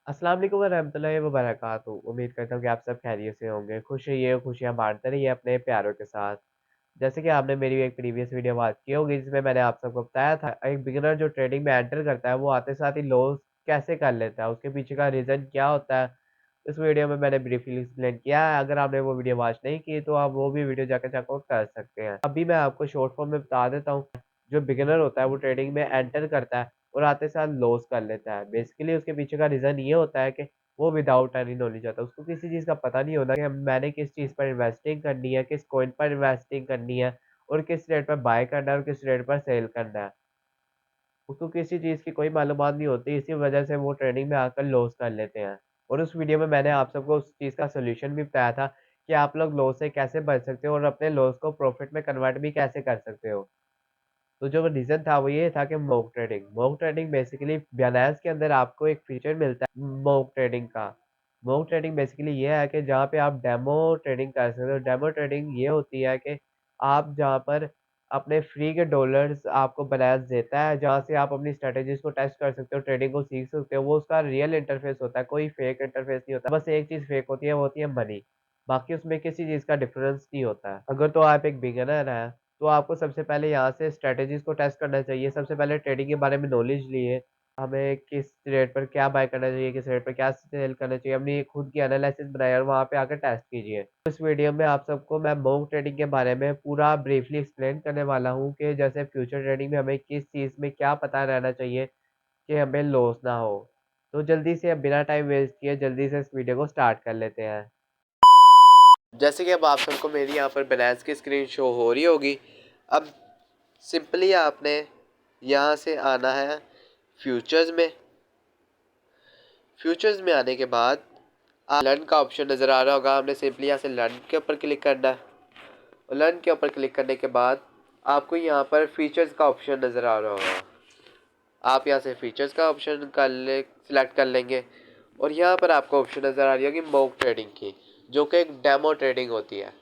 अस्सलाम वालेकुम वरहमतुल्लाहि वबरकातुहू। उम्मीद करता हूँ कि आप सब खैरियत से होंगे। खुश रहिए, खुशियाँ बाँटते रहिए अपने प्यारों के साथ। जैसे कि आपने मेरी एक प्रीवियस वीडियो वॉच की होगी जिसमें मैंने आप सबको बताया था एक बिगिनर जो ट्रेडिंग में एंटर करता है वो आते साथ ही लॉस कैसे कर लेता है, उसके पीछे का रीज़न क्या होता है। इस वीडियो में मैंने ब्रीफली एक्सप्लेन किया है। अगर आपने वो वीडियो वॉच नहीं की तो आप वो भी वीडियो जाकर चेकआउट कर सकते हैं। अभी मैं आपको शॉर्ट फॉर्म में बता देता हूँ। जो बिगिनर होता है वो ट्रेडिंग में एंटर करता है और आते साथ लॉस कर लेता है। बेसिकली उसके पीछे का रीज़न ये होता है कि वो विदाउट एनी नॉलेज आता है। उसको किसी चीज़ का पता नहीं होता कि मैंने किस चीज़ पर इन्वेस्टिंग करनी है, किस कॉइन पर इन्वेस्टिंग करनी है और किस रेट पर बाय करना है और किस रेट पर सेल करना है। उसको किसी चीज़ की कोई मालूमात नहीं होती, इसी वजह से वो ट्रेडिंग में आकर लॉस कर लेते हैं। और उस वीडियो में मैंने आप सबको उस चीज़ का सॉल्यूशन भी बताया था कि आप लोग लॉस से कैसे बच सकते हो और अपने लॉस को प्रॉफिट में कन्वर्ट भी कैसे कर सकते हो। तो जो रीज़न था वो ये था कि mock trading. Mock trading basically Binance के अंदर आपको एक फीचर मिलता है मॉक ट्रेडिंग का। मॉक ट्रेडिंग बेसिकली ये है कि जहाँ पे आप डेमो ट्रेडिंग कर सकते हो। डेमो ट्रेडिंग ये होती है कि आप जहाँ पर अपने फ्री के डॉलर्स आपको बायनेंस देता है, जहाँ से आप अपनी स्ट्रैटेजीज़ को टेस्ट कर सकते हो, ट्रेडिंग को सीख सकते हो। वो उसका रियल इंटरफेस होता है, कोई फेक इंटरफेस नहीं होता। बस एक चीज़ फेक होती है, वो होती है मनी। बाकी उसमें किसी चीज़ का डिफरेंस नहीं होता है। अगर तो आप एक बिगिनर हैं तो आपको सबसे पहले यहाँ से स्ट्रैटेजीज़ को टेस्ट करना चाहिए। सबसे पहले ट्रेडिंग के बारे में नॉलेज लिए, हमें किस रेट पर क्या बाय करना चाहिए, किस रेट पर क्या सेल करना चाहिए, अपनी खुद की एनालिसिस बनाइए और वहाँ पे आकर टेस्ट कीजिए। इस वीडियो में आप सबको मैं मॉक ट्रेडिंग के बारे में पूरा ब्रीफली एक्सप्लेन करने वाला हूँ कि जैसे फ्यूचर ट्रेडिंग में हमें किस चीज़ में क्या पता रहना चाहिए कि हमें लॉस ना हो। तो जल्दी से अब बिना टाइम वेस्ट किए जल्दी से इस वीडियो को स्टार्ट कर लेते हैं। जैसे कि अब आप सबको मेरी यहाँ पर बायनेंस की स्क्रीन शो हो रही होगी। अब सिंपली आपने यहाँ से आना है फ्यूचर्स में। फ्यूचर्स में आने के बाद आप लर्न का ऑप्शन नज़र आ रहा होगा। आपने सिंपली यहाँ से लर्न के ऊपर क्लिक करना है और लर्न के ऊपर क्लिक करने के बाद आपको यहाँ पर फीचर्स का ऑप्शन नज़र आ रहा होगा। आप यहाँ से फीचर्स का ऑप्शन सिलेक्ट कर लेंगे और यहाँ पर आपको ऑप्शन नज़र आ रही होगी मॉक ट्रेडिंग की, जो कि एक डेमो ट्रेडिंग होती है।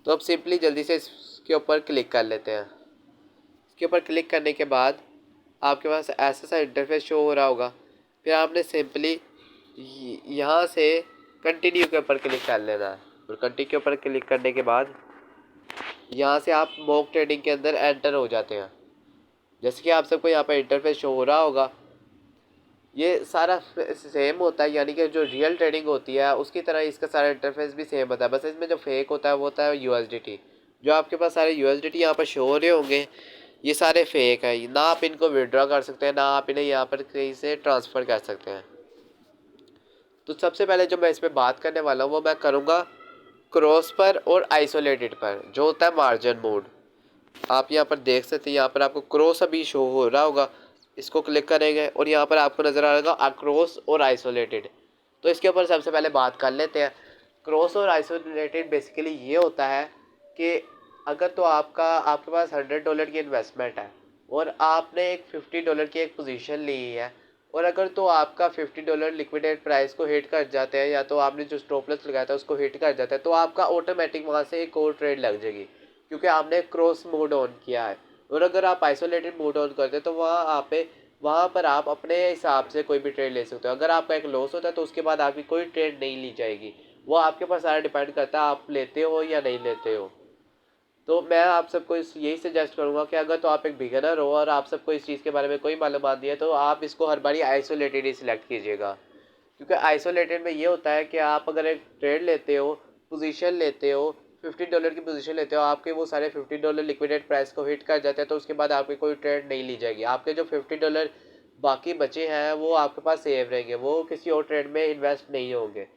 तो अब सिंपली जल्दी से इसके ऊपर क्लिक कर लेते हैं। इसके ऊपर क्लिक करने के बाद आपके पास ऐसा सा इंटरफेस शो हो रहा होगा। फिर आपने सिंपली यहाँ से कंटिन्यू के ऊपर क्लिक कर लेना है और कंटिन्यू के ऊपर क्लिक करने के बाद यहाँ से आप मॉक ट्रेडिंग के अंदर एंटर हो जाते हैं। जैसे कि आप सबको यहाँ पर इंटरफेस शो हो रहा होगा, ये सारा सेम होता है, यानी कि जो रियल ट्रेडिंग होती है उसकी तरह इसका सारा इंटरफेस भी सेम होता है। बस इसमें जो फेक होता है वो होता है यूएसडीटी। जो आपके पास सारे यूएसडीटी यहाँ पर शो हो रहे होंगे ये सारे फेक हैं। ना आप इनको विड्रॉ कर सकते हैं, ना आप इन्हें यहाँ पर कहीं से ट्रांसफ़र कर सकते हैं। तो सबसे पहले जो मैं इस पर बात करने वाला हूँ वो मैं करूँगा क्रॉस पर और आइसोलेटेड पर, जो होता है मार्जिन मोड। आप यहाँ पर देख सकते हैं, यहाँ पर आपको क्रॉस अभी शो हो रहा होगा। इसको क्लिक करेंगे और यहाँ पर आपको नज़र आ रहा होगा अक्रॉस और आइसोलेटेड। तो इसके ऊपर सबसे पहले बात कर लेते हैं। क्रॉस और आइसोलेटेड बेसिकली ये होता है कि अगर तो आपके पास $100 की इन्वेस्टमेंट है और आपने एक $50 की एक पोजीशन ली है, और अगर तो आपका $50 लिक्विडेट प्राइस को हिट कर जाते हैं या तो आपने जो स्टॉप लॉस लगाया था उसको हिट कर जाता है, तो आपका ऑटोमेटिक वहाँ से एक और ट्रेड लग जाएगी, क्योंकि आपने क्रॉस मोड ऑन किया है। और अगर आप आइसोलेटेड मोड ऑन करते हैं तो वहाँ पर आप अपने हिसाब से कोई भी ट्रेड ले सकते हो। अगर आपका एक लॉस होता है तो उसके बाद आपकी कोई ट्रेड नहीं ली जाएगी। वो आपके पास सारा डिपेंड करता है आप लेते हो या नहीं लेते हो। तो मैं आप सबको यही सजेस्ट करूँगा कि अगर तो आप एक बिगिनर हो और आप सबको इस चीज़ के बारे में कोई मालूमात नहीं है तो आप इसको हर बारी आइसोलेटेड ही सिलेक्ट कीजिएगा। क्योंकि आइसोलेटेड में ये होता है कि आप अगर एक ट्रेड लेते हो, पोजीशन लेते हो, $50 की पोजीशन लेते हो, आपके वो सारे $50 लिक्विडेट प्राइस को हिट कर जाते हैं, तो उसके बाद आपकी कोई ट्रेड नहीं ली जाएगी। आपके जो $50 बाकी बचे हैं वो आपके पास सेव रहेंगे, वो किसी और ट्रेड में इन्वेस्ट नहीं होंगे।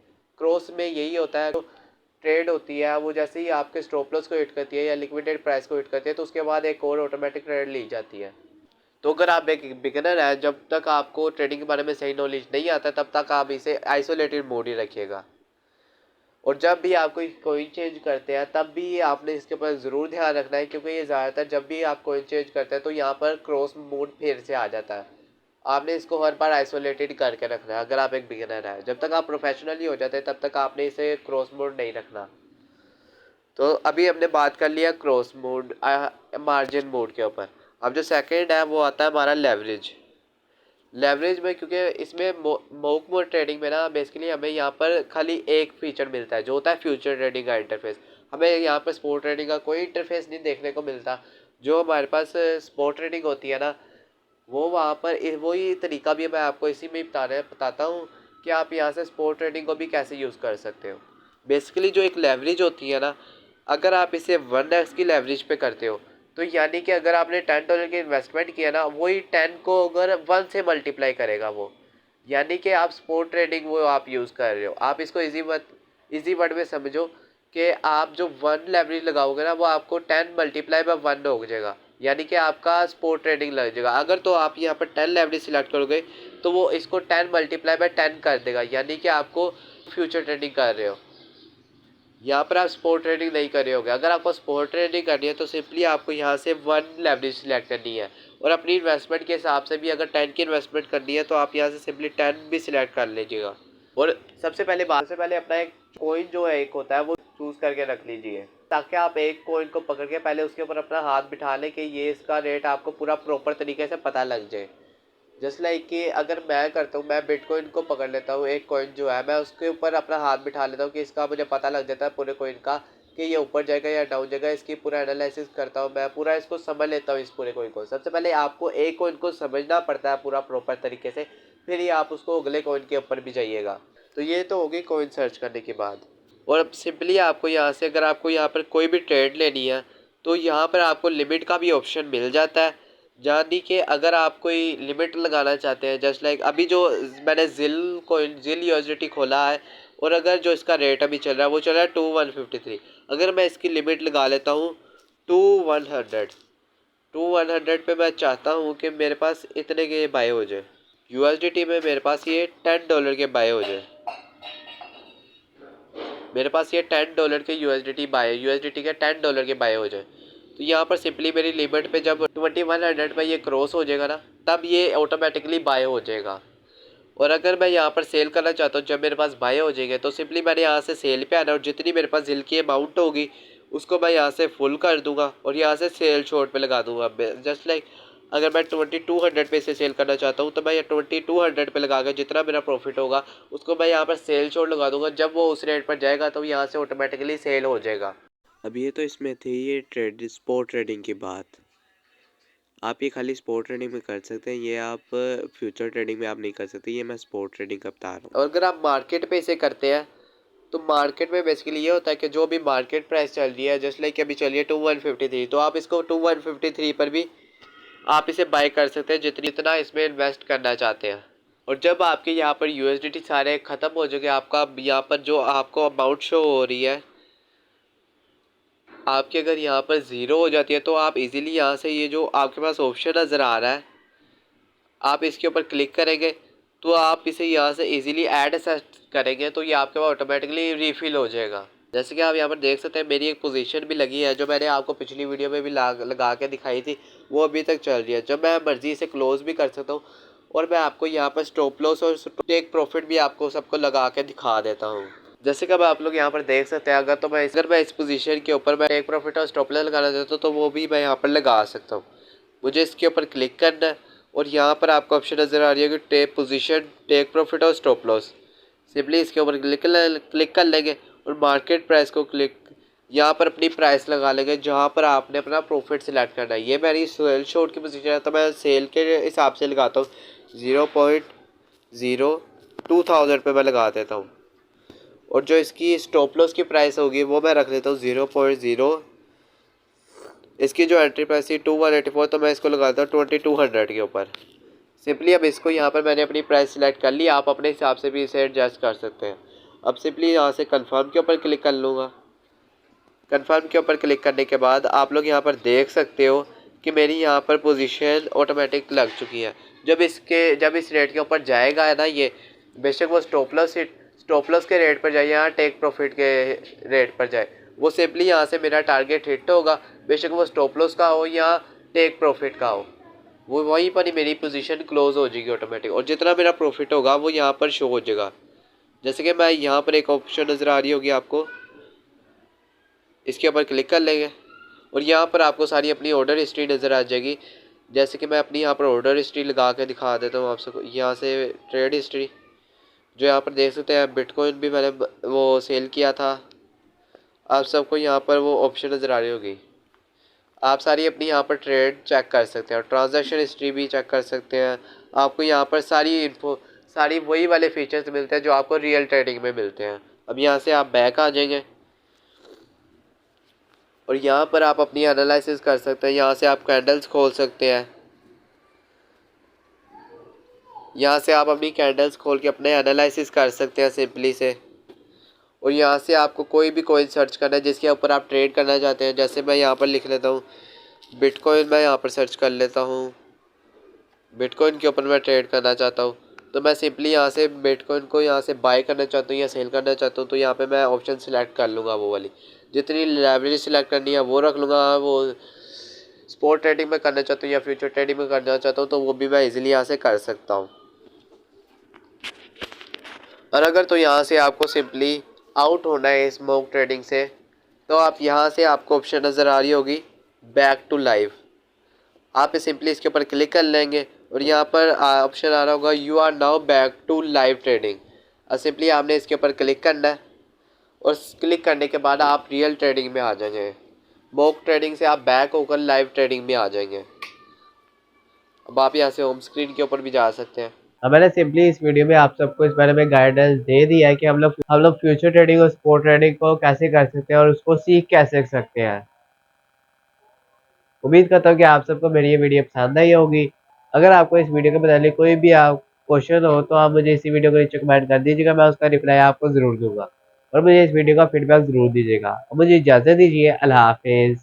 क्रॉस में यही होता है, ट्रेड होती है वो जैसे ही आपके स्टॉप लॉस को हिट करती है या लिक्विडेट प्राइस को हिट करती है तो उसके बाद एक और ऑटोमेटिक ट्रेड ली जाती है। तो अगर आप एक बिगिनर है, जब तक आपको ट्रेडिंग के बारे में सही नॉलेज नहीं आता तब तक आप इसे आइसोलेटेड मोड ही रखिएगा। और जब भी आप कोई कॉइन चेंज करते हैं तब भी आपने इसके ऊपर ज़रूर ध्यान रखना है, क्योंकि ये ज़्यादातर जब भी आप कॉइन चेंज करते हैं तो यहाँ पर क्रॉस मोड फिर से आ जाता है। आपने इसको हर बार आइसोलेटेड करके रखना है अगर आप एक बिगिनर है। जब तक आप प्रोफेशनली हो जाते हैं तब तक आपने इसे क्रॉस मोड नहीं रखना। तो अभी हमने बात कर लिया क्रॉस मोड मार्जिन मोड के ऊपर। अब जो सेकंड है वो आता है हमारा लेवरेज। लेवरेज में, क्योंकि इसमें मोक मोड ट्रेडिंग में ना बेसिकली हमें यहाँ पर खाली एक फीचर मिलता है जो होता है फ्यूचर ट्रेडिंग का इंटरफेस। हमें यहाँ पर स्पोर्ट ट्रेडिंग का कोई इंटरफेस नहीं देखने को मिलता। जो हमारे पास स्पोर्ट ट्रेडिंग होती है ना, वो वहाँ पर वही तरीका भी मैं आपको इसी में बताता हूँ कि आप यहाँ से स्पोर्ट ट्रेडिंग को भी कैसे यूज़ कर सकते हो। बेसिकली जो एक लेवरेज होती है ना, अगर आप इसे 1x की लेवरेज पे करते हो तो यानी कि अगर आपने $10 की इन्वेस्टमेंट किया ना, वही 10 को अगर 1 से मल्टीप्लाई करेगा वो, यानी कि आप स्पोर्ट ट्रेडिंग वो आप यूज़ कर रहे हो। आप इसको इजी वर्ड में समझो कि आप जो 1 लेवरेज लगाओगे ना, वो आपको 10 मल्टीप्लाई बाय 1 हो जाएगा, यानी कि आपका स्पोर्ट ट्रेडिंग लग जाएगा। अगर तो आप यहाँ पर 10 लेवरेज सिलेक्ट करोगे तो वो इसको 10 मल्टीप्लाई बाय 10 कर देगा, यानी कि आपको फ्यूचर ट्रेडिंग कर रहे हो। यहाँ पर आप स्पोर्ट ट्रेडिंग नहीं कर रहे होगे। अगर आपको स्पोर्ट ट्रेडिंग करनी है तो सिंपली आपको यहाँ से 1 लेवरेज सिलेक्ट करनी है, और अपनी इन्वेस्टमेंट के हिसाब से भी अगर 10 की इन्वेस्टमेंट करनी है तो आप यहाँ से सिंपली 10 भी सिलेक्ट कर लीजिएगा। और सबसे पहले अपना एक कॉइन जो है एक होता है वो चूज़ करके रख लीजिए, ताकि आप एक कॉइन को पकड़ के पहले उसके ऊपर अपना हाथ बिठा लें कि ये इसका रेट आपको पूरा प्रॉपर तरीके से पता लग जाए। जस्ट लाइक कि अगर मैं करता हूँ, मैं बिटकॉइन को पकड़ लेता हूँ, एक कॉइन जो है मैं उसके ऊपर अपना हाथ बिठा लेता हूँ कि इसका मुझे पता लग जाता है पूरे कॉइन का कि ये ऊपर जाएगा या डाउन जाएगा। इसकी पूरा एनालिसिस करता हूँ मैं, पूरा इसको समझ लेता हूँ इस पूरे कॉइन को। सबसे पहले आपको एक कॉइन को समझना पड़ता है पूरा प्रॉपर तरीके से, फिर ही आप उसको अगले कॉइन के ऊपर भी जाइएगा। तो ये तो होगी कॉइन सर्च करने के बाद। और अब सिंपली आपको यहाँ से अगर आपको यहाँ पर कोई भी ट्रेड लेनी है तो यहाँ पर आपको लिमिट का भी ऑप्शन मिल जाता है, यानी कि अगर आप कोई लिमिट लगाना चाहते हैं। जस्ट लाइक अभी जो मैंने जिल यूएसडीटी खोला है, और अगर जो इसका रेट अभी चल रहा है वो चल रहा है 2153। अगर मैं इसकी लिमिट लगा लेता हूँ 2100 पे, मैं चाहता हूँ कि मेरे पास इतने के बाय हो जाए यूएसडीटी में, मेरे पास ये $10 के बाय हो जाए, मेरे पास ये $10 के यूएसडीटी के $10 के बाय हो जाए। तो यहाँ पर सिंपली मेरी लिमिट पे जब 2100 पे ये क्रॉस हो जाएगा ना, तब ये ऑटोमेटिकली बाय हो जाएगा। और अगर मैं यहाँ पर सेल करना चाहता हूँ, जब मेरे पास बाय हो जाएंगे तो सिंपली मैंने यहाँ से सेल पे आना, और जितनी मेरे पास जिल की अमाउंट होगी उसको मैं यहाँ से फुल कर दूंगा और यहाँ से सेल शॉर्ट पे लगा दूंगा। जस्ट लाइक अगर मैं 2200 पे से सेल करना चाहता हूँ तो मैं 2200 पे लगा कर जितना मेरा प्रॉफिट होगा उसको मैं यहाँ पर सेल शॉर्ट लगा दूंगा। जब वो उस रेट पर जाएगा तो यहाँ से ऑटोमेटिकली सेल हो जाएगा। अब ये तो इसमें थी ये स्पोर्ट ट्रेडिंग की बात। आप ये खाली स्पोर्ट ट्रेडिंग में कर सकते हैं, ये आप फ्यूचर ट्रेडिंग में आप नहीं कर सकते। ये मैं स्पोर्ट ट्रेडिंग का बता रहा हूँ। और अगर आप मार्केट पे इसे करते हैं तो मार्केट में बेसिकली ये होता है कि जो भी मार्केट प्राइस चल रही है, जस्ट लाइक अभी चलिए 2153, तो आप इसको 2153 पर भी आप इसे बाय कर सकते हैं जितना इसमें इन्वेस्ट करना चाहते हैं। और जब आपके यहाँ पर यूएसडीटी सारे ख़त्म हो जाएंगे, आपका यहाँ पर जो आपको अमाउंट शो हो रही है आपके अगर यहाँ पर ज़ीरो हो जाती है, तो आप इजीली यहाँ से ये जो आपके पास ऑप्शन नज़र आ रहा है आप इसके ऊपर क्लिक करेंगे तो आप इसे यहाँ से इजीली ऐड सर्च करेंगे तो ये आपके पास ऑटोमेटिकली रीफिल हो जाएगा। जैसे कि आप यहाँ पर देख सकते हैं मेरी एक पोजीशन भी लगी है जो मैंने आपको पिछली वीडियो में भी लगा के दिखाई थी, वो अभी तक चल रही है। जब मैं मर्जी से क्लोज भी कर सकता हूँ, और मैं आपको यहाँ पर स्टॉप लॉस और टेक प्रॉफिट भी आपको सबको लगा के दिखा देता हूँ। जैसे कि अब आप लोग यहाँ पर देख सकते हैं, अगर मैं इस पोजीशन के ऊपर मैं टेक प्रॉफिट और स्टॉप लॉस लगाना चाहता हूँ तो वो भी मैं यहाँ पर लगा सकता हूँ। मुझे इसके ऊपर क्लिक करना है और यहाँ पर आपको ऑप्शन नज़र आ रही है कि टेक पोजीशन, टेक प्रॉफिट और स्टॉप लॉस। सिंपली इसके ऊपर क्लिक कर लेंगे और मार्केट प्राइस को यहाँ पर अपनी प्राइस लगा लेंगे जहाँ पर आपने अपना प्रॉफिट सिलेक्ट करना है। ये मेरी सेल शॉर्ट की पोजीशन है तो मैं सेल के हिसाब से लगाता हूँ 0.02,000 पे मैं लगा देता हूँ। और जो इसकी स्टॉप लॉस की प्राइस होगी वो मैं रख लेता हूँ 0.0। इसकी जो एंट्री प्राइस थी 2184, तो मैं इसको लगाता हूँ 2200 के ऊपर। सिंपली अब इसको यहाँ पर मैंने अपनी प्राइस सिलेक्ट कर ली, आप अपने हिसाब से भी इसे एडजस्ट कर सकते हैं। अब सिंपली यहाँ से कंफर्म के ऊपर क्लिक कर लूँगा। कंफर्म के ऊपर क्लिक करने के बाद आप लोग यहाँ पर देख सकते हो कि मेरी यहाँ पर पोजीशन ऑटोमेटिक लग चुकी है। जब इस रेट के ऊपर जाएगा है ना, ये बेशक वो स्टॉप लॉस के रेट पर जाए या टेक प्रॉफिट के रेट पर जाए, वो सिंपली यहाँ से मेरा टारगेट हिट होगा, बेशक वो स्टॉप लॉस का हो या टेक प्रॉफिट का हो, वो वहीं पर ही मेरी पोजीशन क्लोज हो जाएगी ऑटोमेटिक। और जितना मेरा प्रॉफिट होगा वो यहाँ पर शो हो जाएगा। जैसे कि मैं यहाँ पर एक ऑप्शन नज़र आ रही होगी आपको, इसके ऊपर क्लिक कर लेंगे और यहाँ पर आपको सारी अपनी ऑर्डर हिस्ट्री नज़र आ जाएगी। जैसे कि मैं अपनी यहाँ पर ऑर्डर हिस्ट्री लगा के दिखा देता हूँ आप सबको। यहाँ से ट्रेड हिस्ट्री जो यहाँ पर देख सकते हैं, बिटकॉइन भी मैंने वो सेल किया था। आप सबको यहाँ पर वो ऑप्शन नज़र आ रही होगी। आप सारी अपनी यहाँ पर ट्रेड चेक कर सकते हैं और ट्रांजैक्शन हिस्ट्री भी चेक कर सकते हैं। आपको यहाँ पर सारी इन्फो, सारी वही वाले फीचर्स मिलते हैं जो आपको रियल ट्रेडिंग में मिलते हैं। अब यहाँ से आप बैक आ जाएंगे और यहाँ पर आप अपनी एनालिसिस कर सकते हैं। यहाँ से आप कैंडल्स खोल सकते हैं। यहाँ से आप अपनी कैंडल्स खोल के अपने एनालिसिस कर सकते हैं सिंपली से। और यहाँ से आपको कोई भी कॉइन सर्च करना है जिसके ऊपर आप ट्रेड करना चाहते हैं। जैसे मैं यहाँ पर लिख लेता हूँ बिटकॉइन, मैं यहाँ पर सर्च कर लेता हूँ। बिटकॉइन के ऊपर मैं ट्रेड करना चाहता हूँ, तो मैं सिंपली यहाँ से बिटकॉइन को यहाँ से बाय करना चाहता हूँ या सेल करना चाहता हूँ, तो यहाँ पे मैं ऑप्शन सिलेक्ट कर लूँगा वो वाली। जितनी लाइब्रेरी सिलेक्ट करनी है वो रख लूँगा। वो स्पॉट ट्रेडिंग में करना चाहता हूँ या फ्यूचर ट्रेडिंग में करना चाहता हूँ तो वो भी मैं इजीली यहाँ से कर सकता हूँ। और अगर तो यहाँ से आपको सिंपली आउट होना है स्मोक ट्रेडिंग से, तो आप यहाँ से आपको ऑप्शन नज़र आ रही होगी बैक टू लाइव। आप सिंपली इसके ऊपर क्लिक कर लेंगे और यहाँ पर ऑप्शन आ रहा होगा you are now back to live trading. और सिंपली आपने इसके ऊपर क्लिक करना है और क्लिक करने के बाद आप रियल ट्रेडिंग में आ जाएंगे। मॉक ट्रेडिंग से आप बैक होकर लाइव ट्रेडिंग में आ जाएंगे। अब आप यहाँ से होम स्क्रीन के ऊपर भी जा सकते हैं। अब मैंने सिंपली इस वीडियो में आप सबको इस बारे में गाइडेंस दे दिया है कि हम लोग फ्यूचर ट्रेडिंग और स्पॉट ट्रेडिंग को कैसे कर सकते हैं और उसको सीख कैसे सकते हैं। उम्मीद करता हूँ कि आप सबको मेरी ये वीडियो पसंद आई होगी। अगर आपको इस वीडियो के बदले कोई भी आप क्वेश्चन हो तो आप मुझे इसी वीडियो को नीचे कमेंट कर दीजिएगा, मैं उसका रिप्लाई आपको ज़रूर दूंगा। और मुझे इस वीडियो का फीडबैक ज़रूर दीजिएगा। मुझे इजाज़त दीजिए। अल्लाह हाफिज़।